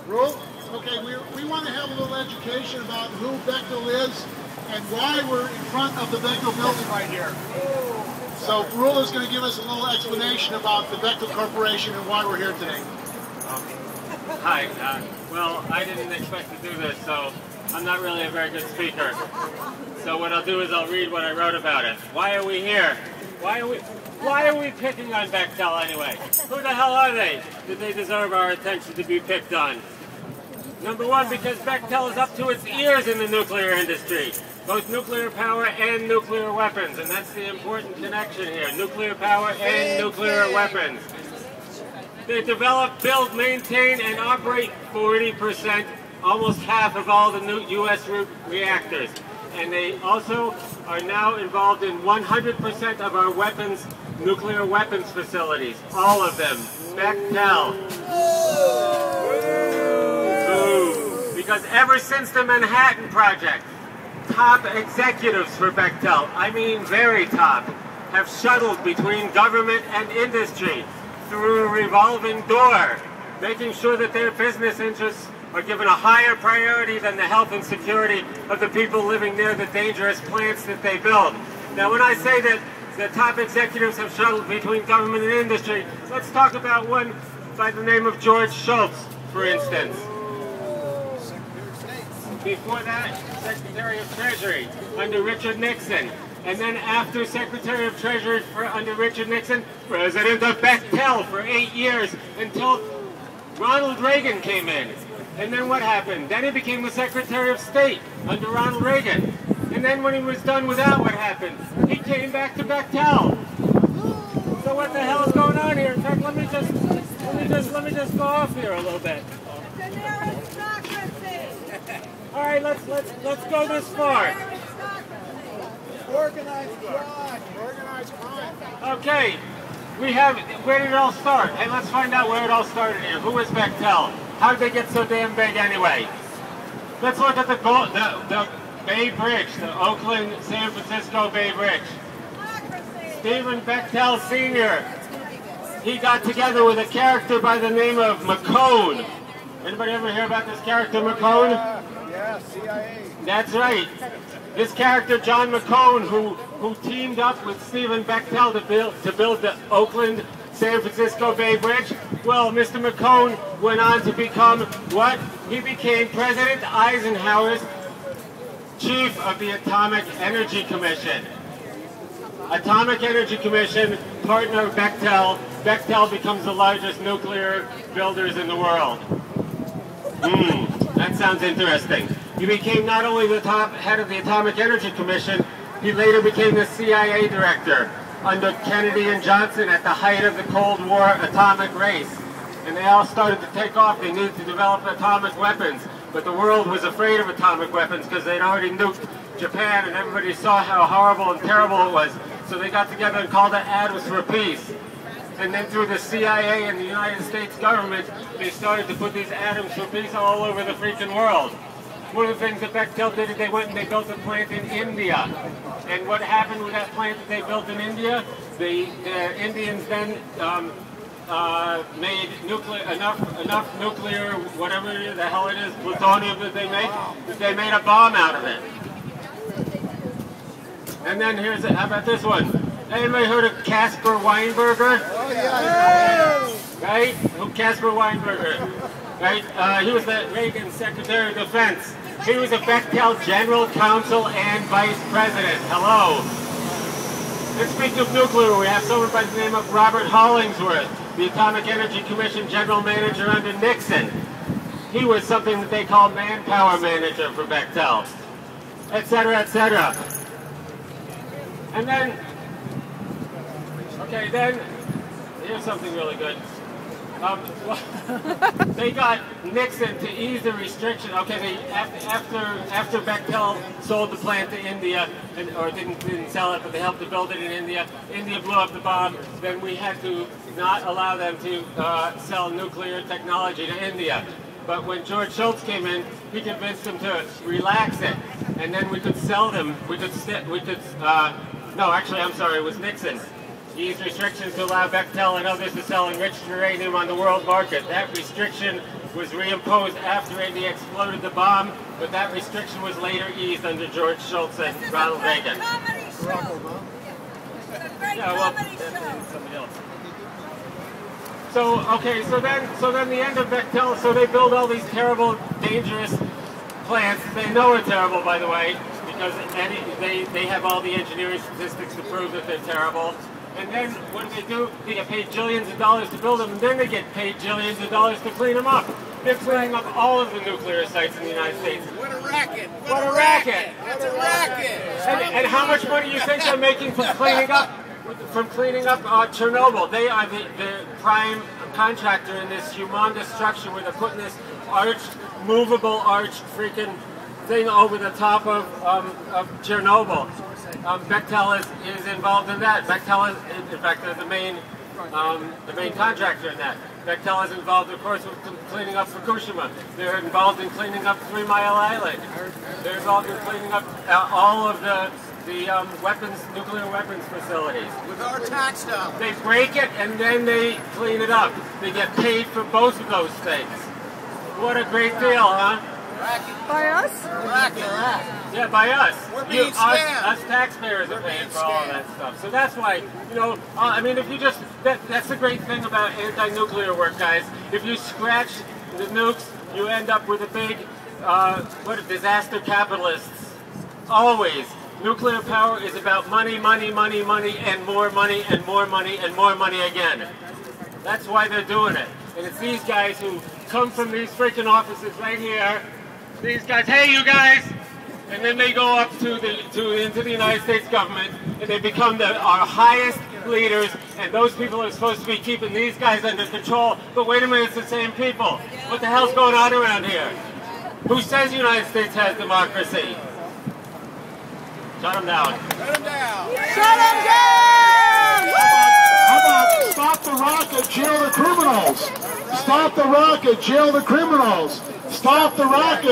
Ruel? Okay, we want to have a little education about who Bechtel is and why we're in front of the Bechtel building right here. So Ruel is going to give us a little explanation about the Bechtel Corporation and why we're here today. Hi. Well, I didn't expect to do this, so I'm not really a very good speaker. So what I'll do is I'll read what I wrote about it. Why are we here? Why are we picking on Bechtel anyway? Who the hell are they? Did they deserve our attention to be picked on? Number one, because Bechtel is up to its ears in the nuclear industry. Both nuclear power and nuclear weapons, and that's the important connection here. Nuclear power and nuclear weapons. They develop, build, maintain, and operate 40%, almost half of all the new U.S. reactors. And they also are now involved in 100% of our weapons, nuclear weapons facilities. All of them. Bechtel. Boom. Because ever since the Manhattan Project, top executives for Bechtel, I mean very top, have shuttled between government and industry through a revolving door, making sure that their business interests are given a higher priority than the health and security of the people living near the dangerous plants that they build. Now, when I say that the top executives have shuttled between government and industry, let's talk about one by the name of George Shultz, for instance. Before that, Secretary of Treasury under Richard Nixon. And then after Secretary of Treasury under Richard Nixon, President of Bechtel for 8 years until Ronald Reagan came in. And then what happened? Then he became the Secretary of State under Ronald Reagan. And then when he was done with that, what happened? He came back to Bechtel. So what the hell is going on here? In fact, let me just go off here a little bit. All right, let's go this far. Organized crime. Organized crime. Okay, where did it all start? Hey, let's find out where it all started here. Who is Bechtel? How did they get so damn big anyway? Let's look at the Bay Bridge, the Oakland-San Francisco Bay Bridge. Stephen Bechtel Sr. He got together with a character by the name of McCone. Anybody ever hear about this character, McCone? Yeah, CIA. That's right. This character, John McCone, who teamed up with Stephen Bechtel to build the Oakland-San Francisco Bay Bridge. Well, Mr. McCone went on to become what? He became President Eisenhower's chief of the Atomic Energy Commission. Atomic Energy Commission, partner of Bechtel. Bechtel becomes the largest nuclear builders in the world. That sounds interesting. He became not only the top head of the Atomic Energy Commission, he later became the CIA director under Kennedy and Johnson at the height of the Cold War atomic race. And they all started to take off. They needed to develop atomic weapons. But the world was afraid of atomic weapons because they'd already nuked Japan and everybody saw how horrible and terrible it was. So they got together and called it Atoms for Peace. And then through the CIA and the United States government, they started to put these atoms for peace all over the freaking world. One of the things that Bechtel did is they went and they built a plant in India. And what happened with that plant that they built in India? The Indians then made enough nuclear, whatever the hell it is, plutonium that they made a bomb out of it. And then how about this one? Anybody heard of Caspar Weinberger? Oh, yeah. Right? Caspar Weinberger. Right? He was the Reagan Secretary of Defense. He was a Bechtel General Counsel and Vice President. Hello. And speaking of nuclear, we have someone by the name of Robert Hollingsworth, the Atomic Energy Commission General Manager under Nixon. He was something that they called Manpower Manager for Bechtel, etc., etc. And then, okay, then, here's something really good. They got Nixon to ease the restriction. Okay, after Bechtel sold the plant to India, or didn't sell it, but they helped to build it in India. India blew up the bomb. Then we had to not allow them to sell nuclear technology to India. But when George Shultz came in, he convinced them to relax it, and then we could sell them. No, actually, I'm sorry, it was Nixon. Eased restrictions to allow Bechtel and others to sell enriched uranium on the world market. That restriction was reimposed after they exploded the bomb, but that restriction was later eased under George Shultz and Ronald Reagan. Yeah, well, that's somebody else. So, okay, so then the end of Bechtel, so they build all these terrible, dangerous plants. They know are terrible, by the way, because they have all the engineering statistics to prove that they're terrible. And then what do? They get paid $jillions to build them, and then they get paid $jillions to clean them up. They're cleaning up all of the nuclear sites in the United States. What a racket! What a racket! That's a racket! And how much money do you think they're making from cleaning up Chernobyl? They are the prime contractor in this humongous structure where they're putting this movable arched freaking thing over the top of Chernobyl. Bechtel is involved in that. Bechtel is, in fact, the main contractor in that. Bechtel is involved, of course, with cleaning up Fukushima. They're involved in cleaning up 3 Mile Island. They're involved in cleaning up all of the nuclear weapons facilities. With our tax dollars. They break it and then they clean it up. They get paid for both of those things. What a great deal, huh? Racket. By us? Racket. Yeah, by us. We're being scammed. Us taxpayers are paying for all that stuff. So that's why, I mean, if you just, that's the great thing about anti-nuclear work, guys. If you scratch the nukes, you end up with a big, disaster capitalists. Always. Nuclear power is about money, money, money, money, and more money, and more money, and more money again. That's why they're doing it. And it's these guys who come from these freaking offices right here. These guys, hey, you guys! And then they go up into the United States government, and they become our highest leaders, and those people are supposed to be keeping these guys under control. But wait a minute, it's the same people. What the hell's going on around here? Who says the United States has democracy? Shut them down. Shut them down. Shut them down! How about stop the rocket, jail the criminals? Stop the rocket, jail the criminals. Stop the rocket.